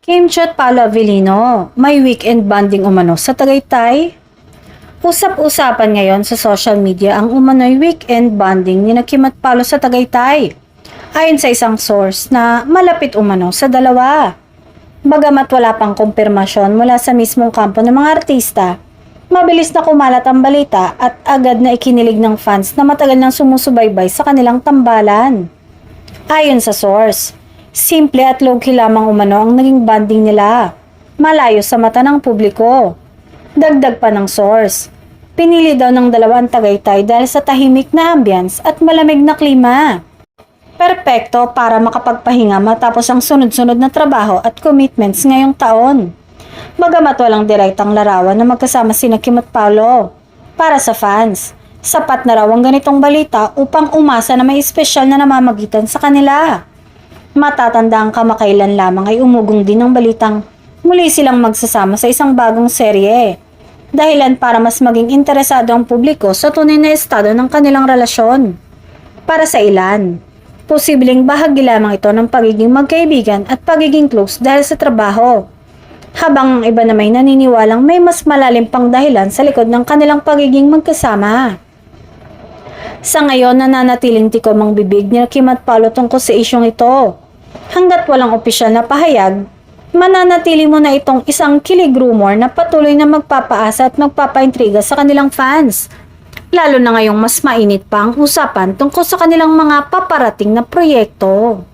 Kimchi at Paolo Avellino, may weekend bonding umano sa Tagaytay. Usap-usapan ngayon sa social media ang umano'y weekend bonding ni Kim at Paolo sa Tagaytay. Ayon sa isang source na malapit umano sa dalawa. Bagamat wala pang kumpirmasyon mula sa mismong kampo ng mga artista, mabilis na kumalat ang balita at agad na ikinilig ng fans na matagal nang sumusubaybay sa kanilang tambalan. Ayon sa source, simple at low-key lamang umano ang naging bonding nila, malayo sa mata ng publiko. Dagdag pa ng source, pinili daw ng dalawang Tagaytay dahil sa tahimik na ambience at malamig na klima. Perpekto para makapagpahinga matapos ang sunod-sunod na trabaho at commitments ngayong taon. Bagamat walang direktang larawan na magkasama sina Kim at Paolo. Para sa fans, sapat na raw ang ganitong balita upang umasa na may espesyal na namamagitan sa kanila. Matatanda ang kamakailan lamang ay umugong din ng balitang muli silang magsasama sa isang bagong serye. Dahilan para mas maging interesado ang publiko sa tunay na estado ng kanilang relasyon. Para sa ilan, posibleng bahagi lamang ito ng pagiging magkaibigan at pagiging close dahil sa trabaho. Habang ang iba na may naniniwalang may mas malalim pang dahilan sa likod ng kanilang pagiging magkasama. Sa ngayon, nananatiling tikom ang bibig ni Kim at Paolo tungkol sa isyong ito. Hanggat walang opisyal na pahayag, mananatili mo na itong isang kilig rumor na patuloy na magpapaasa at magpapaintriga sa kanilang fans. Lalo na ngayong mas mainit pa ang usapan tungkol sa kanilang mga paparating na proyekto.